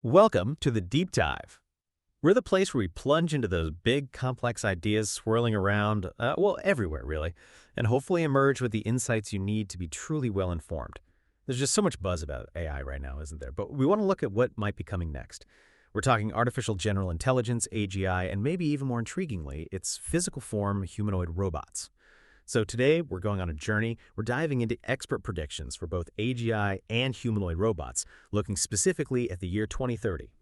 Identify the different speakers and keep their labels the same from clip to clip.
Speaker 1: Welcome to the Deep Dive. We're the place where we plunge into those big, complex ideas swirling around, everywhere, really, and hopefully emerge with the insights you need to be truly well-informed. There's just so much buzz about AI right now, isn't there? But we want to look at what might be coming next. We're talking artificial general intelligence, AGI, and maybe even more intriguingly, its physical form, humanoid robots. So today, we're going on a journey. We're diving into expert predictions for both AGI and humanoid robots, looking specifically at the year 2030.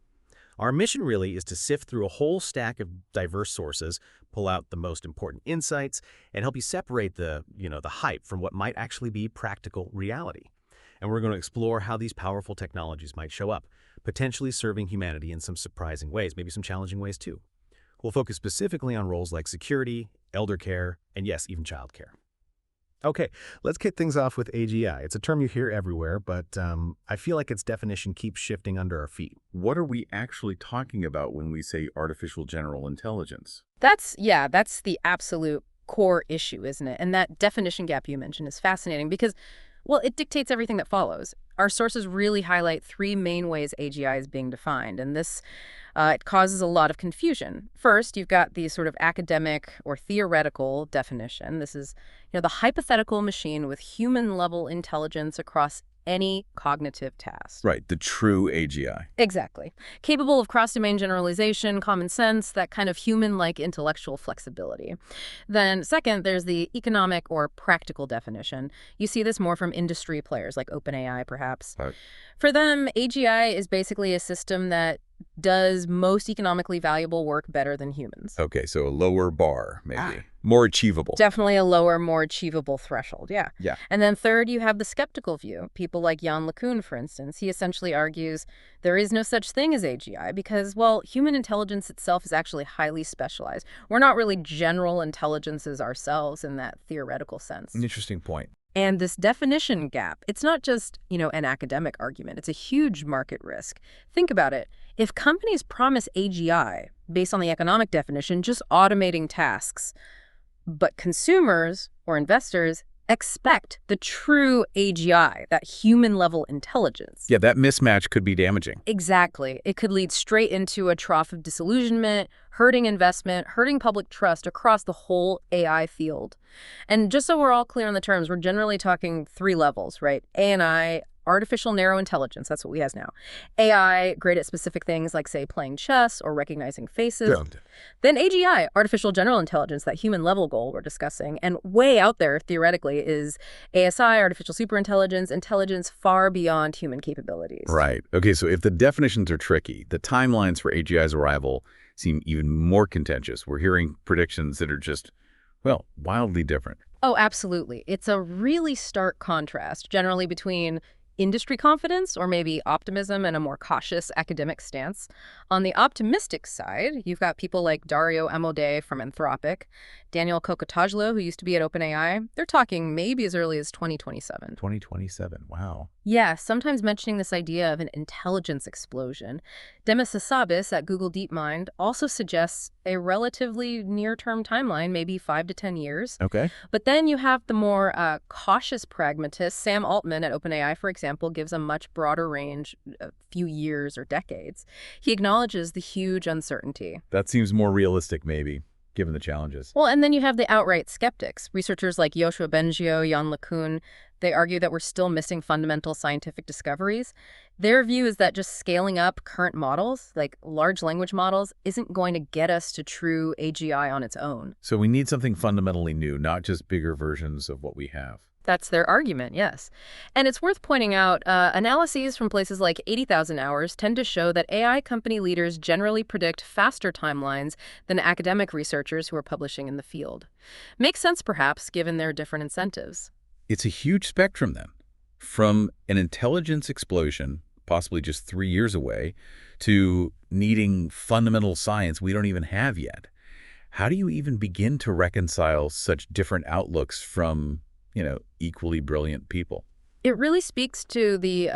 Speaker 1: Our mission really is to sift through a whole stack of diverse sources, pull out the most important insights, and help you separate the hype from what might actually be practical reality. And we're going to explore how these powerful technologies might show up, potentially serving humanity in some surprising ways, maybe some challenging ways too. We'll focus specifically on roles like security, elder care, and yes, even childcare. Okay, let's kick things off with AGI. It's a term you hear everywhere, but I feel like its definition keeps shifting under our feet.
Speaker 2: What are we actually talking about when we say artificial general intelligence?
Speaker 3: That's the absolute core issue, isn't it? And that definition gap you mentioned is fascinating because, well, it dictates everything that follows. Our sources really highlight three main ways AGI is being defined, and this it causes a lot of confusion. First, you've got the sort of academic or theoretical definition. This is, the hypothetical machine with human-level intelligence across any cognitive task.
Speaker 2: Right, the true AGI.
Speaker 3: Exactly. Capable of cross-domain generalization, common sense, that kind of human-like intellectual flexibility. Then second, there's the economic or practical definition. You see this more from industry players like OpenAI, perhaps.
Speaker 2: Right.
Speaker 3: For them, AGI is basically a system that does most economically valuable work better than humans.
Speaker 2: Okay, so a lower bar, maybe. More achievable.
Speaker 3: Definitely a lower, more achievable threshold, yeah.
Speaker 2: Yeah.
Speaker 3: And then third, you have the skeptical view. People like Jan LeCun, for instance. He essentially argues there is no such thing as AGI because, well, human intelligence itself is actually highly specialized. We're not really general intelligences ourselves in that theoretical sense.
Speaker 2: An interesting point.
Speaker 3: And this definition gap, it's not just, an academic argument. It's a huge market risk. Think about it. If companies promise AGI based on the economic definition, just automating tasks, but consumers or investors expect the true AGI, that human-level intelligence.
Speaker 2: Yeah, that mismatch could be damaging.
Speaker 3: Exactly. It could lead straight into a trough of disillusionment, hurting investment, hurting public trust across the whole AI field. And just so we're all clear on the terms, we're generally talking three levels, right? ANI, artificial narrow intelligence, that's what we have now. AI, great at specific things like, say, playing chess or recognizing faces. Then AGI, artificial general intelligence, that human level goal we're discussing. And way out there, theoretically, is ASI, artificial superintelligence, intelligence far beyond human capabilities.
Speaker 2: Right. Okay, so if the definitions are tricky, the timelines for AGI's arrival seem even more contentious. We're hearing predictions that are just, wildly different.
Speaker 3: Oh, absolutely. It's a really stark contrast, generally between industry confidence or maybe optimism and a more cautious academic stance. On the optimistic side, you've got people like Dario Amodei from Anthropic, Daniel Kokotajlo, who used to be at OpenAI. They're talking maybe as early as 2027.
Speaker 2: 2027, wow.
Speaker 3: Yeah, sometimes mentioning this idea of an intelligence explosion. Demis Hassabis at Google DeepMind also suggests a relatively near-term timeline, maybe 5 to 10 years.
Speaker 2: Okay.
Speaker 3: But then you have the more cautious pragmatist. Sam Altman at OpenAI, for example, gives a much broader range, a few years or decades. He acknowledges the huge uncertainty.
Speaker 2: That seems more realistic, maybe, given the challenges.
Speaker 3: Well, and then you have the outright skeptics. Researchers like Yoshua Bengio, Jan LeCun, they argue that we're still missing fundamental scientific discoveries. Their view is that just scaling up current models, like large language models, isn't going to get us to true AGI on its own.
Speaker 2: So we need something fundamentally new, not just bigger versions of what we have.
Speaker 3: That's their argument, yes. And it's worth pointing out, analyses from places like 80,000 Hours tend to show that AI company leaders generally predict faster timelines than academic researchers who are publishing in the field. Makes sense, perhaps, given their different incentives.
Speaker 2: It's a huge spectrum, then. From an intelligence explosion, possibly just 3 years away, to needing fundamental science we don't even have yet. How do you even begin to reconcile such different outlooks from equally brilliant people?
Speaker 3: It really speaks to the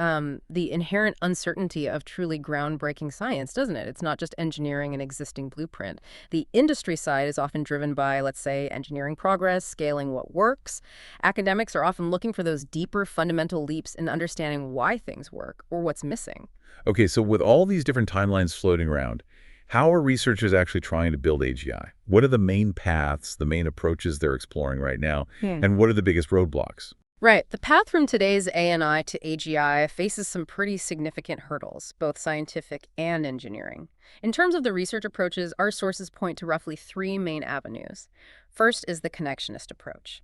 Speaker 3: inherent uncertainty of truly groundbreaking science, doesn't it? It's not just engineering an existing blueprint. The industry side is often driven by, let's say, engineering progress, scaling what works. Academics are often looking for those deeper fundamental leaps in understanding why things work or what's missing.
Speaker 2: Okay, so with all these different timelines floating around, how are researchers actually trying to build AGI? What are the main paths, the main approaches they're exploring right now, and what are the biggest roadblocks?
Speaker 3: Right. The path from today's ANI to AGI faces some pretty significant hurdles, both scientific and engineering. In terms of the research approaches, our sources point to roughly three main avenues. First is the connectionist approach.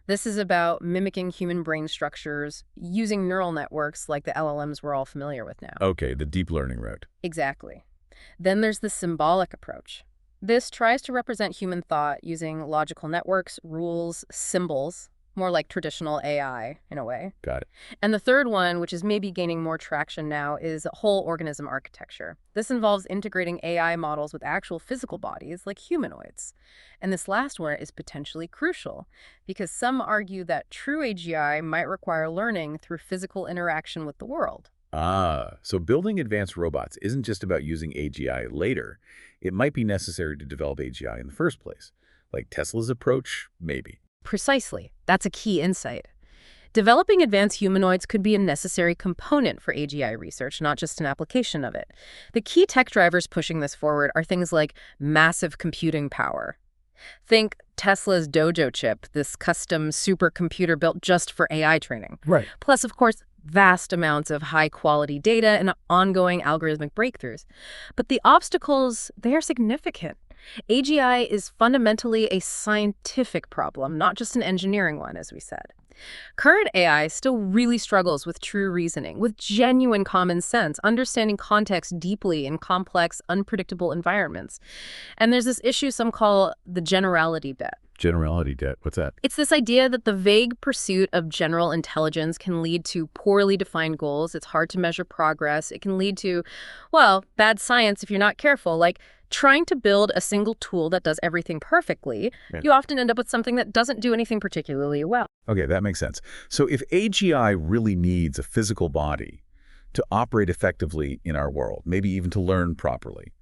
Speaker 3: This is about mimicking human brain structures using neural networks like the LLMs we're all familiar with now.
Speaker 2: Okay, the deep learning route.
Speaker 3: Exactly. Then there's the symbolic approach. This tries to represent human thought using logical networks, rules, symbols, more like traditional AI in a way.
Speaker 2: Got it.
Speaker 3: And the third one, which is maybe gaining more traction now, is whole organism architecture. This involves integrating AI models with actual physical bodies like humanoids. And this last one is potentially crucial because some argue that true AGI might require learning through physical interaction with the world.
Speaker 2: Ah, so building advanced robots isn't just about using AGI later. It might be necessary to develop AGI in the first place. Like Tesla's approach, maybe.
Speaker 3: Precisely. That's a key insight. Developing advanced humanoids could be a necessary component for AGI research, not just an application of it. The key tech drivers pushing this forward are things like massive computing power. Think Tesla's Dojo chip, this custom supercomputer built just for AI training.
Speaker 2: Right.
Speaker 3: Plus, of course, vast amounts of high-quality data and ongoing algorithmic breakthroughs. But the obstacles, they are significant. AGI is fundamentally a scientific problem, not just an engineering one, as we said. Current AI still really struggles with true reasoning, with genuine common sense, understanding context deeply in complex, unpredictable environments. And there's this issue some call the generality debt.
Speaker 2: Generality debt, what's that?
Speaker 3: It's this idea that the vague pursuit of general intelligence can lead to poorly defined goals. It's hard to measure progress. It can lead to, well, bad science if you're not careful, like trying to build a single tool that does everything perfectly.
Speaker 2: Yeah.
Speaker 3: You often end up with something that doesn't do anything particularly well.
Speaker 2: Okay, that makes sense. So if AGI really needs a physical body to operate effectively in our world, maybe even to learn properly,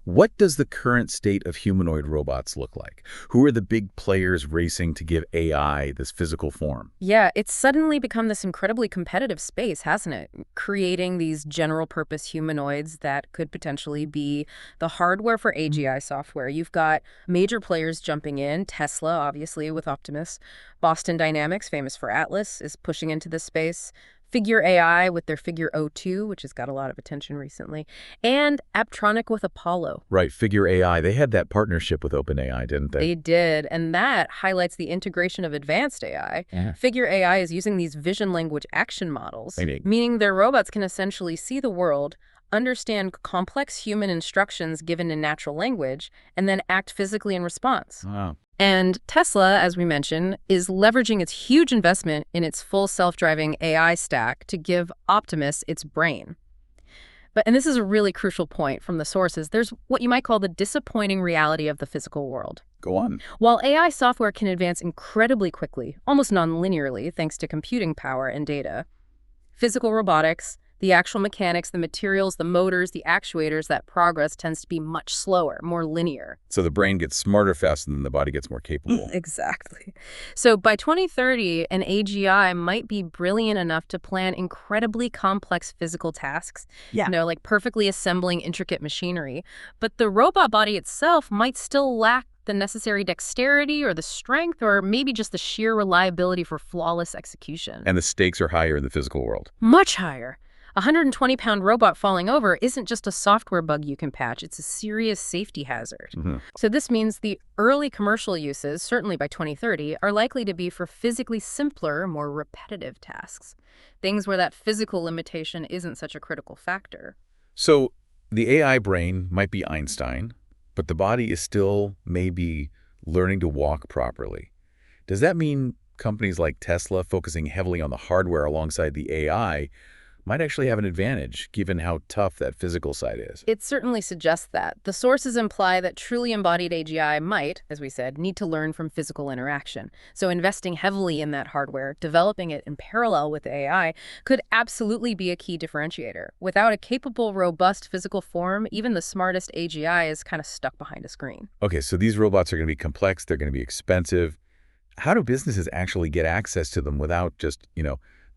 Speaker 2: what does the current state of humanoid robots look like? Who are the big players racing to give AI this physical form?
Speaker 3: Yeah, it's suddenly become this incredibly competitive space, hasn't it? Creating these general-purpose humanoids that could potentially be the hardware for AGI software. You've got major players jumping in. Tesla, obviously, with Optimus. Boston Dynamics, famous for Atlas, is pushing into this space. Figure AI with their Figure O2, which has got a lot of attention recently, and Apptronic with Apollo.
Speaker 2: Right, Figure AI. They had that partnership with OpenAI, didn't they?
Speaker 3: They did, and that highlights the integration of advanced AI.
Speaker 2: Yeah.
Speaker 3: Figure AI is using these vision language action models,
Speaker 2: Meaning?
Speaker 3: meaning their robots can essentially see the world, understand complex human instructions given in natural language, and then act physically in response.
Speaker 2: Wow.
Speaker 3: And Tesla, as we mentioned, is leveraging its huge investment in its full self-driving AI stack to give Optimus its brain. And this is a really crucial point from the sources, there's what you might call the disappointing reality of the physical world.
Speaker 2: Go on.
Speaker 3: While AI software can advance incredibly quickly, almost non-linearly, thanks to computing power and data, physical robotics, the actual mechanics, the materials, the motors, the actuators, that progress tends to be much slower, more linear.
Speaker 2: So the brain gets smarter faster than the body gets more capable.
Speaker 3: Exactly. So by 2030, an AGI might be brilliant enough to plan incredibly complex physical tasks, like perfectly assembling intricate machinery. But the robot body itself might still lack the necessary dexterity or the strength or maybe just the sheer reliability for flawless execution.
Speaker 2: And the stakes are higher in the physical world.
Speaker 3: Much higher. A 120-pound robot falling over isn't just a software bug you can patch, it's a serious safety hazard. So this means the early commercial uses, certainly by 2030, are likely to be for physically simpler, more repetitive tasks. Things where that physical limitation isn't such a critical factor.
Speaker 2: So the AI brain might be Einstein, but the body is still maybe learning to walk properly. Does that mean companies like Tesla, focusing heavily on the hardware alongside the AI, might actually have an advantage, given how tough that physical side is.
Speaker 3: It certainly suggests that. The sources imply that truly embodied AGI might, as we said, need to learn from physical interaction. So investing heavily in that hardware, developing it in parallel with AI, could absolutely be a key differentiator. Without a capable, robust physical form, even the smartest AGI is kind of stuck behind a screen.
Speaker 2: Okay, so these robots are going to be complex, they're going to be expensive. How do businesses actually get access to them without just,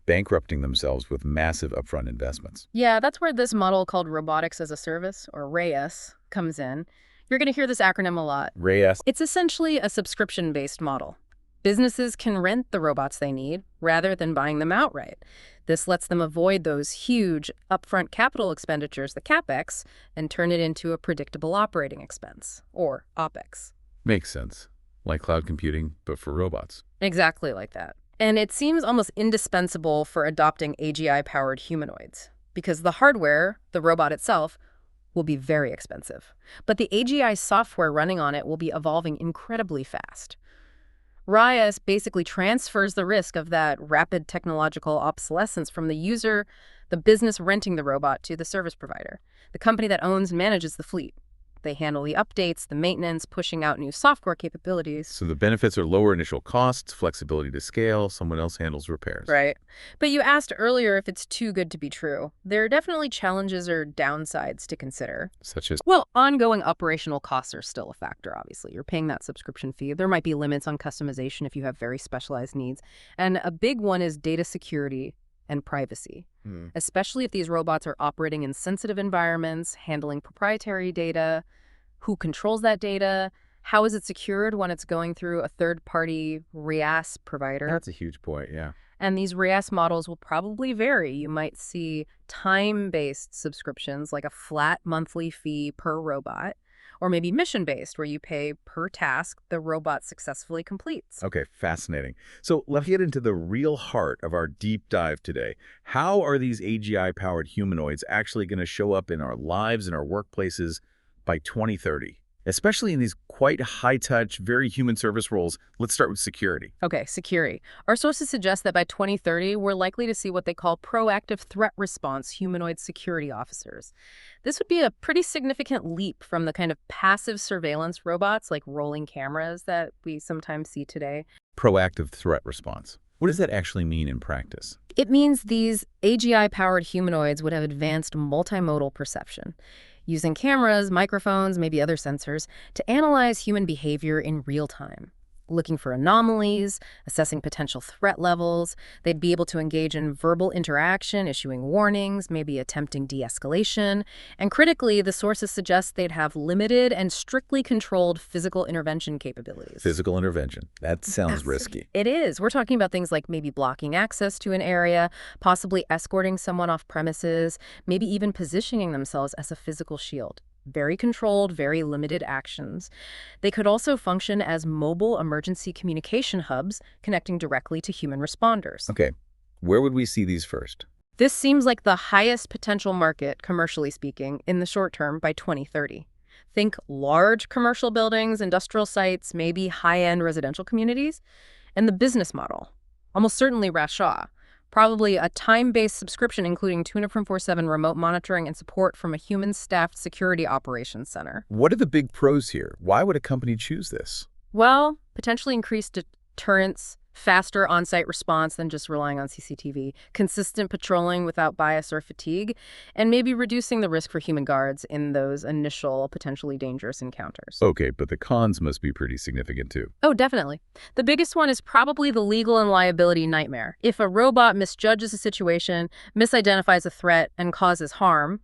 Speaker 2: bankrupting themselves with massive upfront investments?
Speaker 3: Yeah, that's where this model called Robotics-as-a-Service, or RaaS, comes in. You're going to hear this acronym a lot.
Speaker 2: RaaS?
Speaker 3: It's essentially a subscription-based model. Businesses can rent the robots they need rather than buying them outright. This lets them avoid those huge upfront capital expenditures, the CapEx, and turn it into a predictable operating expense, or OpEx.
Speaker 2: Makes sense. Like cloud computing, but for robots.
Speaker 3: Exactly like that. And it seems almost indispensable for adopting AGI-powered humanoids, because the hardware, the robot itself, will be very expensive. But the AGI software running on it will be evolving incredibly fast. RaaS basically transfers the risk of that rapid technological obsolescence from the user, the business renting the robot, to the service provider, the company that owns and manages the fleet. They handle the updates, the maintenance, pushing out new software capabilities.
Speaker 2: So the benefits are lower initial costs, flexibility to scale, someone else handles repairs.
Speaker 3: Right. But you asked earlier if it's too good to be true. There are definitely challenges or downsides to consider.
Speaker 2: Such as?
Speaker 3: Well, ongoing operational costs are still a factor, obviously. You're paying that subscription fee. There might be limits on customization if you have very specialized needs. And a big one is data security and privacy, especially if these robots are operating in sensitive environments, handling proprietary data. Who controls that data? How is it secured when it's going through a third-party RaaS provider?
Speaker 2: That's a huge point, yeah.
Speaker 3: And these RaaS models will probably vary. You might see time-based subscriptions, like a flat monthly fee per robot, or maybe mission-based, where you pay per task the robot successfully completes.
Speaker 2: Okay, fascinating. So let's get into the real heart of our deep dive today. How are these AGI-powered humanoids actually going to show up in our lives and our workplaces by 2030? Especially in these quite high-touch, very human service roles. Let's start with security.
Speaker 3: Okay, security. Our sources suggest that by 2030, we're likely to see what they call proactive threat response humanoid security officers. This would be a pretty significant leap from the kind of passive surveillance robots like rolling cameras that we sometimes see today.
Speaker 2: Proactive threat response. What does that actually mean in practice?
Speaker 3: It means these AGI-powered humanoids would have advanced multimodal perception, using cameras, microphones, maybe other sensors, to analyze human behavior in real time, looking for anomalies, assessing potential threat levels. They'd be able to engage in verbal interaction, issuing warnings, maybe attempting de-escalation. And critically, the sources suggest they'd have limited and strictly controlled physical intervention capabilities.
Speaker 2: Physical intervention. That sounds risky.
Speaker 3: It is. We're talking about things like maybe blocking access to an area, possibly escorting someone off premises, maybe even positioning themselves as a physical shield. Very controlled, very limited actions. They could also function as mobile emergency communication hubs connecting directly to human responders.
Speaker 2: Okay, where would we see these first?
Speaker 3: This seems like the highest potential market, commercially speaking, in the short term by 2030. Think large commercial buildings, industrial sites, maybe high-end residential communities. And the business model, almost certainly RaaS. Probably a time-based subscription including 24/7 remote monitoring and support from a human-staffed security operations center.
Speaker 2: What are the big pros here? Why would a company choose this?
Speaker 3: Well, potentially increased deterrence, faster on-site response than just relying on CCTV, consistent patrolling without bias or fatigue, and maybe reducing the risk for human guards in those initial potentially dangerous encounters.
Speaker 2: Okay, but the cons must be pretty significant too.
Speaker 3: Oh, definitely. The biggest one is probably the legal and liability nightmare. If a robot misjudges a situation, misidentifies a threat, and causes harm,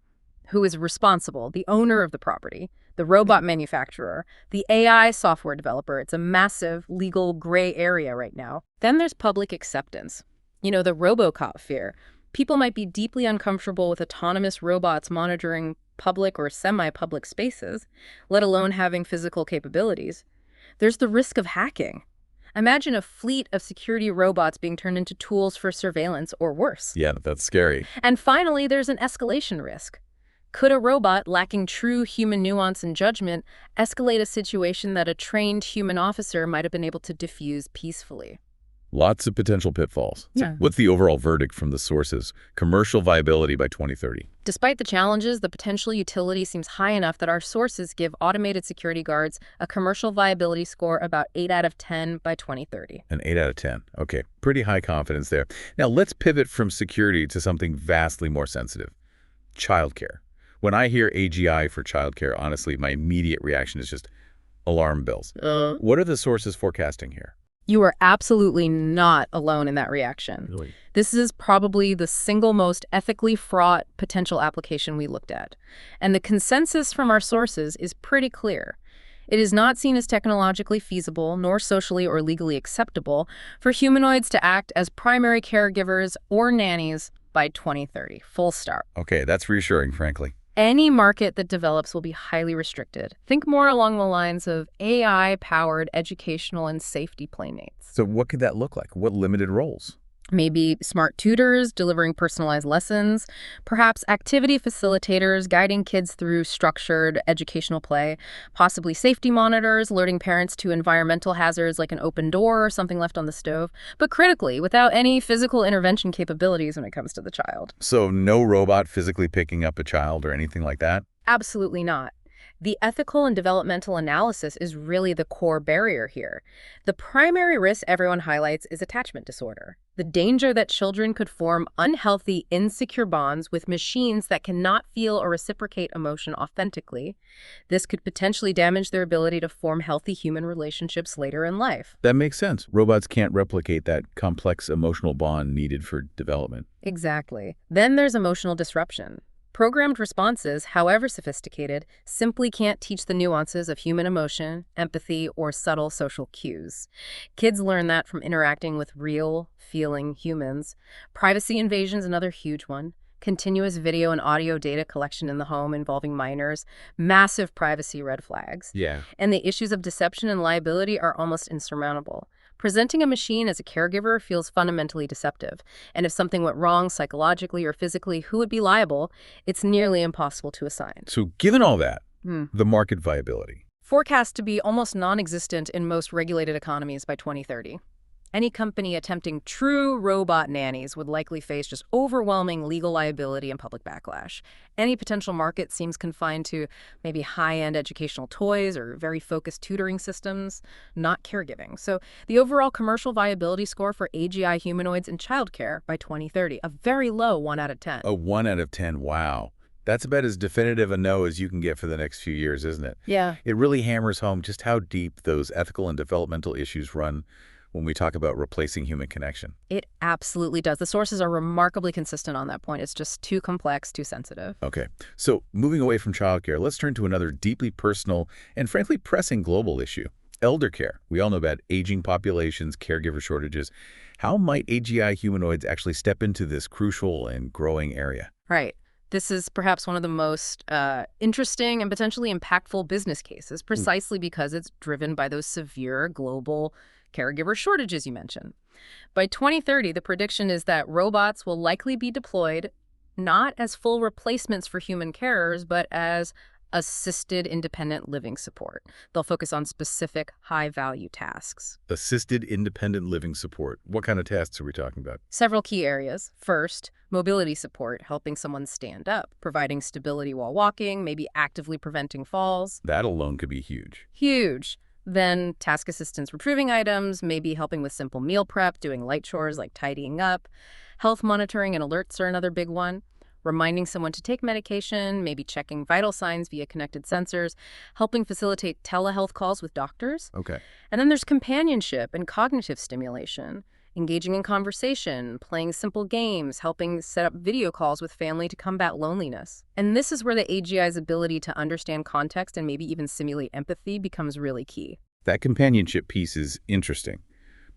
Speaker 3: who is responsible? The owner of the property, the robot manufacturer, the AI software developer. It's a massive legal gray area right now. Then there's public acceptance. The RoboCop fear. People might be deeply uncomfortable with autonomous robots monitoring public or semi-public spaces, let alone having physical capabilities. There's the risk of hacking. Imagine a fleet of security robots being turned into tools for surveillance or worse.
Speaker 2: Yeah, that's scary.
Speaker 3: And finally, there's an escalation risk. Could a robot lacking true human nuance and judgment escalate a situation that a trained human officer might have been able to diffuse peacefully?
Speaker 2: Lots of potential pitfalls. So
Speaker 3: Yeah.
Speaker 2: what's the overall verdict from the sources? Commercial viability by 2030.
Speaker 3: Despite the challenges, the potential utility seems high enough that our sources give automated security guards a commercial viability score about 8 out of 10 by 2030.
Speaker 2: An 8 out of 10. Okay, pretty high confidence there. Now let's pivot from security to something vastly more sensitive. Childcare. When I hear AGI for childcare, honestly, my immediate reaction is just alarm bells. What are the sources forecasting here?
Speaker 3: You are absolutely not alone in that reaction.
Speaker 1: Really?
Speaker 3: This is probably the single most ethically fraught potential application we looked at. And the consensus from our sources is pretty clear. It is not seen as technologically feasible, nor socially or legally acceptable, for humanoids to act as primary caregivers or nannies by 2030. Full stop.
Speaker 2: Okay, that's reassuring, frankly.
Speaker 3: Any market that develops will be highly restricted. Think more along the lines of AI-powered educational and safety playmates.
Speaker 2: So what could that look like? What limited roles?
Speaker 3: Maybe smart tutors delivering personalized lessons, perhaps activity facilitators guiding kids through structured educational play, possibly safety monitors alerting parents to environmental hazards like an open door or something left on the stove, but critically, without any physical intervention capabilities when it comes to the child.
Speaker 2: So no robot physically picking up a child or anything like that?
Speaker 3: Absolutely not. The ethical and developmental analysis is really the core barrier here. The primary risk everyone highlights is attachment disorder, the danger that children could form unhealthy, insecure bonds with machines that cannot feel or reciprocate emotion authentically. This could potentially damage their ability to form healthy human relationships later in life.
Speaker 2: That makes sense. Robots can't replicate that complex emotional bond needed for development.
Speaker 3: Exactly. Then there's emotional disruption. Programmed responses, however sophisticated, simply can't teach the nuances of human emotion, empathy, or subtle social cues. Kids learn that from interacting with real, feeling humans. Privacy invasion's another huge one. Continuous video and audio data collection in the home involving minors. Massive privacy red flags.
Speaker 2: Yeah.
Speaker 3: And the issues of deception and liability are almost insurmountable. Presenting a machine as a caregiver feels fundamentally deceptive, and if something went wrong psychologically or physically, who would be liable? It's nearly impossible to assign.
Speaker 2: So given all that, the market viability.
Speaker 3: Forecast to be almost non-existent in most regulated economies by 2030. Any company attempting true robot nannies would likely face just overwhelming legal liability and public backlash. Any potential market seems confined to maybe high-end educational toys or very focused tutoring systems, not caregiving. So the overall commercial viability score for AGI humanoids in childcare by 2030, a very low 1 out of 10.
Speaker 2: A 1 out of 10, wow. That's about as definitive a no as you can get for the next few years, isn't it?
Speaker 3: Yeah.
Speaker 2: It really hammers home just how deep those ethical and developmental issues run when we talk about replacing human connection.
Speaker 3: It absolutely does. The sources are remarkably consistent on that point. It's just too complex, too sensitive.
Speaker 2: Okay, so moving away from childcare, let's turn to another deeply personal and frankly pressing global issue, elder care. We all know about aging populations, caregiver shortages. How might AGI humanoids actually step into this crucial and growing area?
Speaker 3: Right. This is perhaps one of the most interesting and potentially impactful business cases, precisely because it's driven by those severe global caregiver shortages you mentioned. By 2030, the prediction is that robots will likely be deployed not as full replacements for human carers, but as assisted independent living support. They'll focus on specific high-value tasks.
Speaker 2: Assisted independent living support. What kind of tasks are we talking about?
Speaker 3: Several key areas. First, mobility support, helping someone stand up, providing stability while walking, maybe actively preventing falls.
Speaker 2: That alone could be huge.
Speaker 3: Huge. Then task assistance retrieving items, maybe helping with simple meal prep, doing light chores like tidying up. Health monitoring and alerts are another big one. Reminding someone to take medication, maybe checking vital signs via connected sensors, helping facilitate telehealth calls with doctors.
Speaker 2: Okay.
Speaker 3: And then there's companionship and cognitive stimulation, engaging in conversation, playing simple games, helping set up video calls with family to combat loneliness. And this is where the AGI's ability to understand context and maybe even simulate empathy becomes really key.
Speaker 2: That companionship piece is interesting.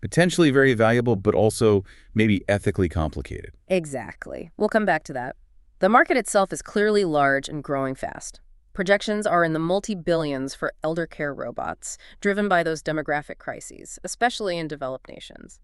Speaker 2: Potentially very valuable, but also maybe ethically complicated.
Speaker 3: Exactly. We'll come back to that. The market itself is clearly large and growing fast. Projections are in the multi-billions for elder care robots, driven by those demographic crises, especially in developed nations.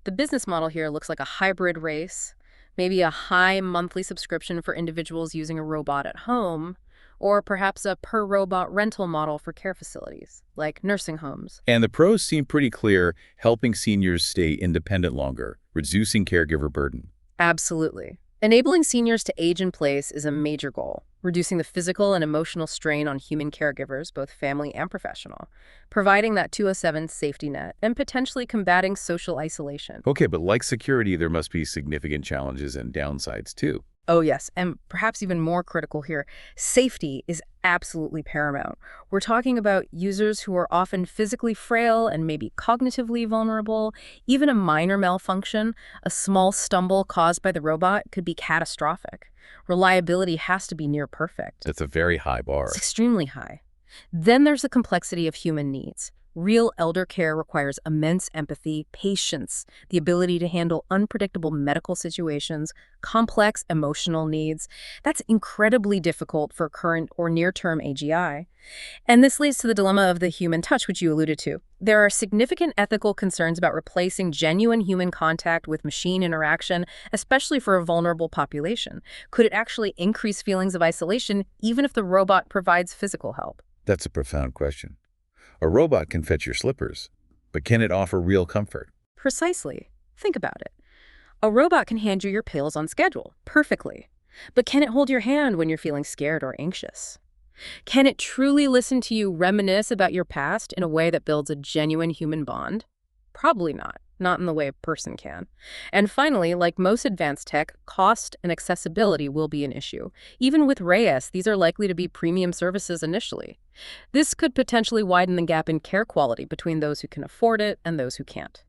Speaker 3: The business model here looks like a hybrid race, maybe a high monthly subscription for individuals using a robot at home, or perhaps a per-robot rental model for care facilities, like nursing homes.
Speaker 2: And the pros seem pretty clear, helping seniors stay independent longer, reducing caregiver burden.
Speaker 3: Absolutely. Enabling seniors to age in place is a major goal, reducing the physical and emotional strain on human caregivers, both family and professional, providing that 207 safety net, and potentially combating social isolation.
Speaker 2: Okay, but like security, there must be significant challenges and downsides too.
Speaker 3: Oh, yes, and perhaps even more critical here, safety is absolutely paramount. We're talking about users who are often physically frail and maybe cognitively vulnerable. Even a minor malfunction, a small stumble caused by the robot, could be catastrophic. Reliability has to be near perfect.
Speaker 2: That's a very high bar.
Speaker 3: It's extremely high. Then there's the complexity of human needs. Real elder care requires immense empathy, patience, the ability to handle unpredictable medical situations, complex emotional needs. That's incredibly difficult for current or near-term AGI. And this leads to the dilemma of the human touch, which you alluded to. There are significant ethical concerns about replacing genuine human contact with machine interaction, especially for a vulnerable population. Could it actually increase feelings of isolation, even if the robot provides physical help?
Speaker 2: That's a profound question. A robot can fetch your slippers, but can it offer real comfort?
Speaker 3: Precisely. Think about it. A robot can hand you your pills on schedule, perfectly. But can it hold your hand when you're feeling scared or anxious? Can it truly listen to you reminisce about your past in a way that builds a genuine human bond? Probably not. Not in the way a person can. And finally, like most advanced tech, cost and accessibility will be an issue. Even with RaaS, these are likely to be premium services initially. This could potentially widen the gap in care quality between those who can afford it and those who can't.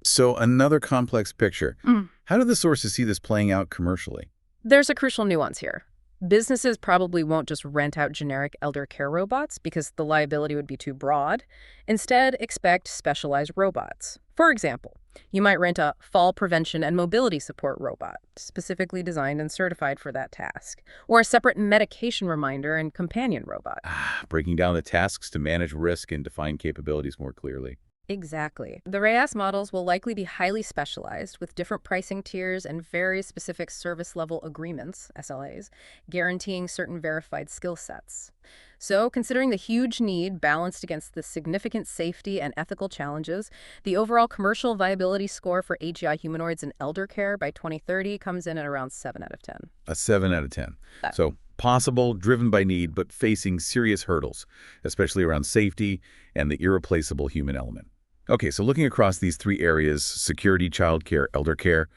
Speaker 2: So another complex picture. How do the sources see this playing out commercially?
Speaker 3: There's a crucial nuance here. Businesses probably won't just rent out generic elder care robots because the liability would be too broad. Instead, expect specialized robots. For example, you might rent a fall prevention and mobility support robot, specifically designed and certified for that task, or a separate medication reminder and companion robot.
Speaker 2: Breaking down the tasks to manage risk and define capabilities more clearly.
Speaker 3: Exactly. The RaaS models will likely be highly specialized with different pricing tiers and very specific service level agreements, SLAs, guaranteeing certain verified skill sets. So, considering the huge need balanced against the significant safety and ethical challenges, the overall commercial viability score for AGI humanoids in elder care by 2030 comes in at around 7 out of 10.
Speaker 2: A 7 out of 10. So possible, driven by need, but facing serious hurdles, especially around safety and the irreplaceable human element. Okay, so looking across these three areas, security, childcare, elder care,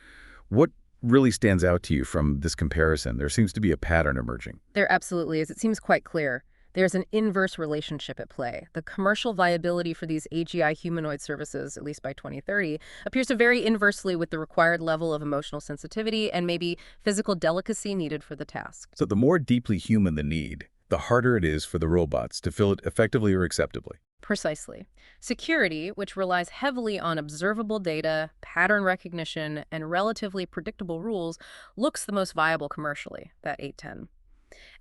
Speaker 2: what really stands out to you from this comparison? There seems to be a pattern emerging.
Speaker 3: There absolutely is. It seems quite clear. There's an inverse relationship at play. The commercial viability for these AGI humanoid services, at least by 2030, appears to vary inversely with the required level of emotional sensitivity and maybe physical delicacy needed for the task.
Speaker 2: So the more deeply human the need, the harder it is for the robots to fill it effectively or acceptably.
Speaker 3: Precisely. Security, which relies heavily on observable data, pattern recognition, and relatively predictable rules, looks the most viable commercially, that 810.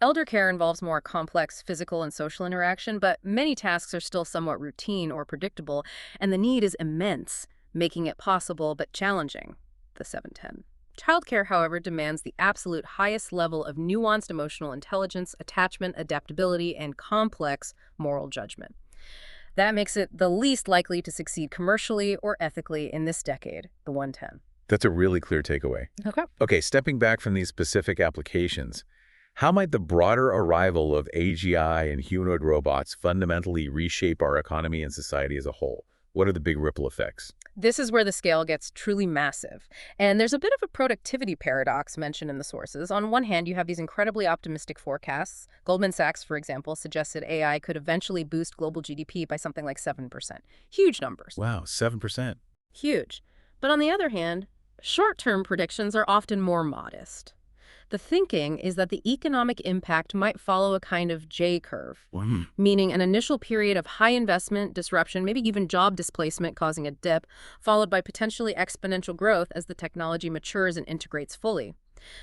Speaker 3: Elder care involves more complex physical and social interaction, but many tasks are still somewhat routine or predictable, and the need is immense, making it possible but challenging, the 710. Childcare, however, demands the absolute highest level of nuanced emotional intelligence, attachment, adaptability, and complex moral judgment. That makes it the least likely to succeed commercially or ethically in this decade, the 110.
Speaker 2: That's a really clear takeaway. Okay, stepping back from these specific applications, how might the broader arrival of AGI and humanoid robots fundamentally reshape our economy and society as a whole? What are the big ripple effects?
Speaker 3: This is where the scale gets truly massive. And there's a bit of a productivity paradox mentioned in the sources. On one hand, you have these incredibly optimistic forecasts. Goldman Sachs, for example, suggested AI could eventually boost global GDP by something like 7%. Huge numbers.
Speaker 2: Wow, 7%.
Speaker 3: Huge. But on the other hand, short-term predictions are often more modest. The thinking is that the economic impact might follow a kind of J-curve, meaning an initial period of high investment, disruption, maybe even job displacement causing a dip, followed by potentially exponential growth as the technology matures and integrates fully.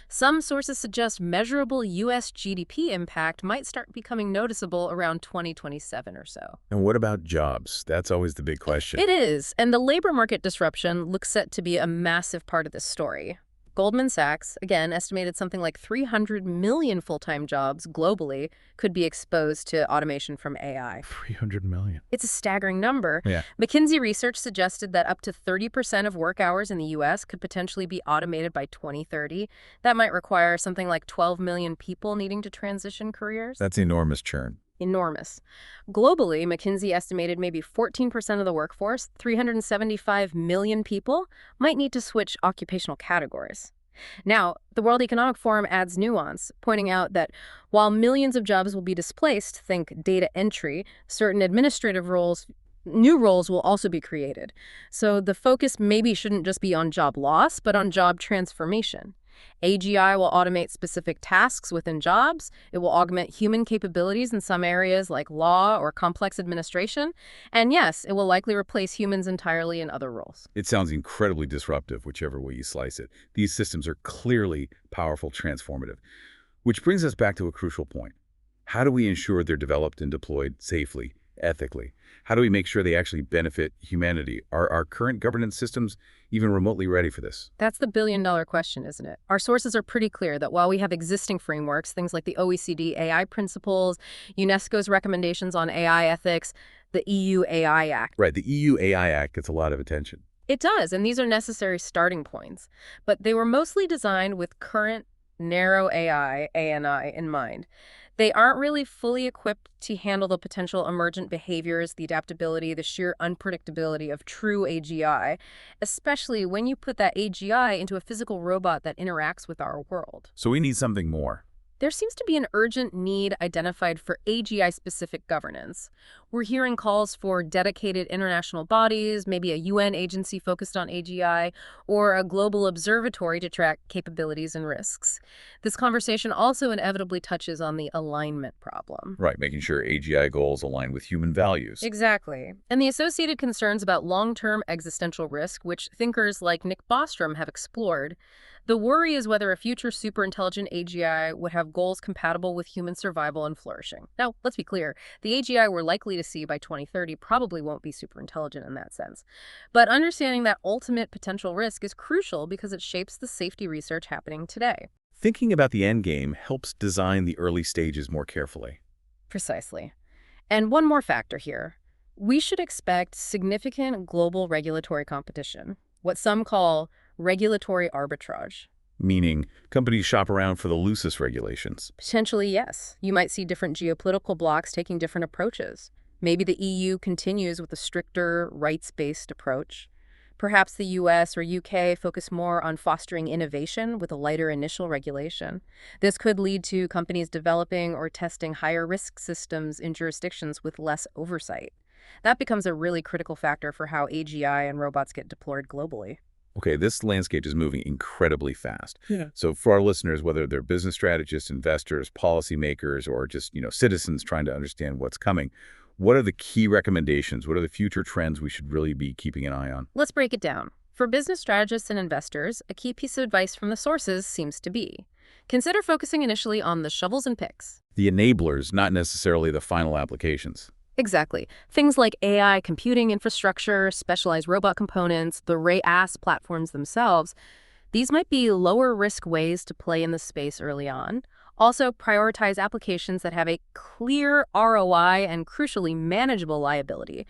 Speaker 3: Some sources suggest measurable U.S. GDP impact might start becoming noticeable around 2027 or so.
Speaker 2: And what about jobs? That's always the big question.
Speaker 3: It is, and the labor market disruption looks set to be a massive part of this story. Goldman Sachs, again, estimated something like 300 million full-time jobs globally could be exposed to automation from AI.
Speaker 2: 300 million.
Speaker 3: It's a staggering number.
Speaker 2: Yeah.
Speaker 3: McKinsey research suggested that up to 30% of work hours in the U.S. could potentially be automated by 2030. That might require something like 12 million people needing to transition careers.
Speaker 2: That's enormous churn.
Speaker 3: Enormous. Globally, McKinsey estimated maybe 14% of the workforce, 375 million people, might need to switch occupational categories. Now, the World Economic Forum adds nuance, pointing out that while millions of jobs will be displaced, think data entry, certain administrative roles, new roles will also be created. So the focus maybe shouldn't just be on job loss, but on job transformation. AGI will automate specific tasks within jobs. It will augment human capabilities in some areas like law or complex administration. And yes, it will likely replace humans entirely in other roles.
Speaker 2: It sounds incredibly disruptive, whichever way you slice it. These systems are clearly powerful, transformative. Which brings us back to a crucial point. How do we ensure they're developed and deployed safely, ethically? How do we make sure they actually benefit humanity? Are our current governance systems even remotely ready for this?
Speaker 3: That's the billion-dollar question, isn't it? Our sources are pretty clear that while we have existing frameworks, things like the OECD AI principles, UNESCO's recommendations on AI ethics, the EU AI Act.
Speaker 2: Right, the EU AI Act gets a lot of attention.
Speaker 3: It does, and these are necessary starting points. But they were mostly designed with current narrow AI, ANI, in mind. They aren't really fully equipped to handle the potential emergent behaviors, the adaptability, the sheer unpredictability of true AGI, especially when you put that AGI into a physical robot that interacts with our world.
Speaker 2: So we need something more.
Speaker 3: There seems to be an urgent need identified for AGI-specific governance. We're hearing calls for dedicated international bodies, maybe a UN agency focused on AGI, or a global observatory to track capabilities and risks. This conversation also inevitably touches on the alignment problem.
Speaker 2: Right, making sure AGI goals align with human values.
Speaker 3: Exactly. And the associated concerns about long-term existential risk, which thinkers like Nick Bostrom have explored. The worry is whether a future superintelligent AGI would have goals compatible with human survival and flourishing. Now, let's be clear, the AGI we're likely to see by 2030 probably won't be superintelligent in that sense. But understanding that ultimate potential risk is crucial because it shapes the safety research happening today.
Speaker 2: Thinking about the end game helps design the early stages more carefully.
Speaker 3: Precisely. And one more factor here. We should expect significant global regulatory competition, what some call regulatory arbitrage.
Speaker 2: Meaning, companies shop around for the loosest regulations.
Speaker 3: Potentially, yes. You might see different geopolitical blocs taking different approaches. Maybe the EU continues with a stricter, rights-based approach. Perhaps the US or UK focus more on fostering innovation with a lighter initial regulation. This could lead to companies developing or testing higher-risk systems in jurisdictions with less oversight. That becomes a really critical factor for how AGI and robots get deployed globally.
Speaker 2: Okay, this landscape is moving incredibly fast.
Speaker 3: Yeah.
Speaker 2: So for our listeners, whether they're business strategists, investors, policymakers, or just, citizens trying to understand what's coming, what are the key recommendations? What are the future trends we should really be keeping an eye on?
Speaker 3: Let's break it down. For business strategists and investors, a key piece of advice from the sources seems to be, consider focusing initially on the shovels and picks.
Speaker 2: The enablers, not necessarily the final applications.
Speaker 3: Exactly. Things like AI computing infrastructure, specialized robot components, the RaaS platforms themselves, these might be lower risk ways to play in the space early on. Also, prioritize applications that have a clear ROI and, crucially, manageable liability.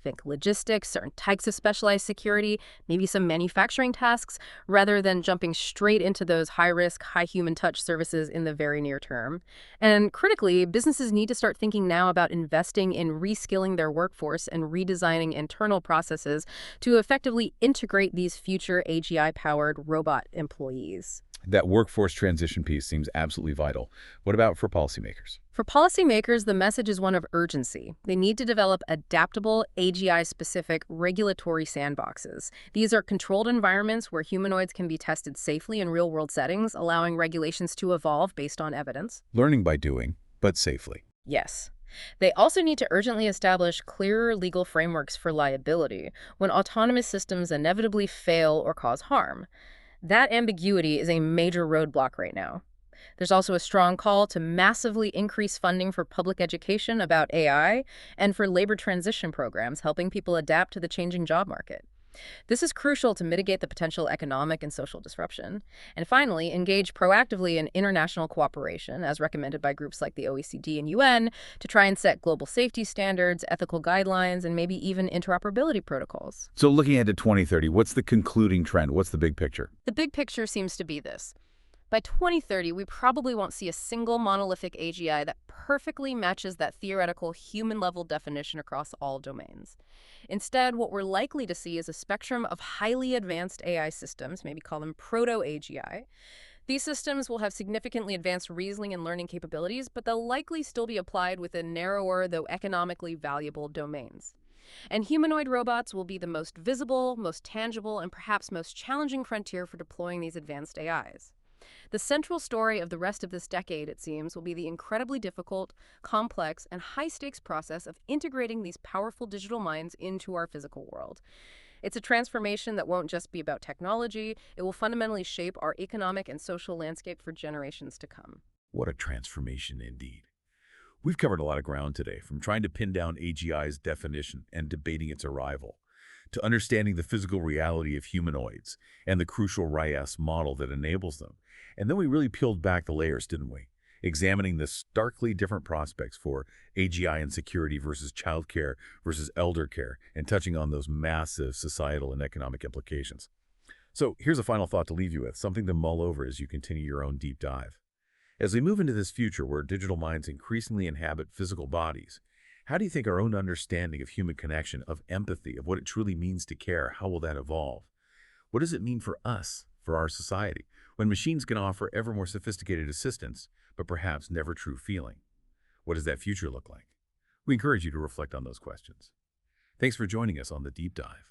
Speaker 3: Think logistics, certain types of specialized security, maybe some manufacturing tasks, rather than jumping straight into those high-risk, high-human-touch services in the very near term. And critically, businesses need to start thinking now about investing in reskilling their workforce and redesigning internal processes to effectively integrate these future AGI-powered robot employees.
Speaker 2: That workforce transition piece seems absolutely vital. What about for policymakers?
Speaker 3: For policymakers, the message is one of urgency. They need to develop adaptable, AGI-specific regulatory sandboxes. These are controlled environments where humanoids can be tested safely in real-world settings, allowing regulations to evolve based on evidence.
Speaker 2: Learning by doing, but safely.
Speaker 3: Yes. They also need to urgently establish clearer legal frameworks for liability when autonomous systems inevitably fail or cause harm. That ambiguity is a major roadblock right now. There's also a strong call to massively increase funding for public education about AI and for labor transition programs, helping people adapt to the changing job market. This is crucial to mitigate the potential economic and social disruption. And finally, engage proactively in international cooperation, as recommended by groups like the OECD and UN, to try and set global safety standards, ethical guidelines, and maybe even interoperability protocols.
Speaker 2: So looking ahead to 2030, what's the concluding trend? What's the big picture?
Speaker 3: The big picture seems to be this. By 2030, we probably won't see a single monolithic AGI that perfectly matches that theoretical human-level definition across all domains. Instead, what we're likely to see is a spectrum of highly advanced AI systems, maybe call them proto-AGI. These systems will have significantly advanced reasoning and learning capabilities, but they'll likely still be applied within narrower, though economically valuable domains. And humanoid robots will be the most visible, most tangible, and perhaps most challenging frontier for deploying these advanced AIs. The central story of the rest of this decade, it seems, will be the incredibly difficult, complex, and high-stakes process of integrating these powerful digital minds into our physical world. It's a transformation that won't just be about technology, it will fundamentally shape our economic and social landscape for generations to come.
Speaker 2: What a transformation indeed. We've covered a lot of ground today, from trying to pin down AGI's definition and debating its arrival, to understanding the physical reality of humanoids and the crucial RaaS model that enables them. And then we really peeled back the layers, didn't we? Examining the starkly different prospects for AGI and security versus childcare versus elder care, and touching on those massive societal and economic implications. So here's a final thought to leave you with, something to mull over as you continue your own deep dive. As we move into this future where digital minds increasingly inhabit physical bodies, how do you think our own understanding of human connection, of empathy, of what it truly means to care, how will that evolve? What does it mean for us, for our society, when machines can offer ever more sophisticated assistance, but perhaps never true feeling? What does that future look like? We encourage you to reflect on those questions. Thanks for joining us on The Deep Dive.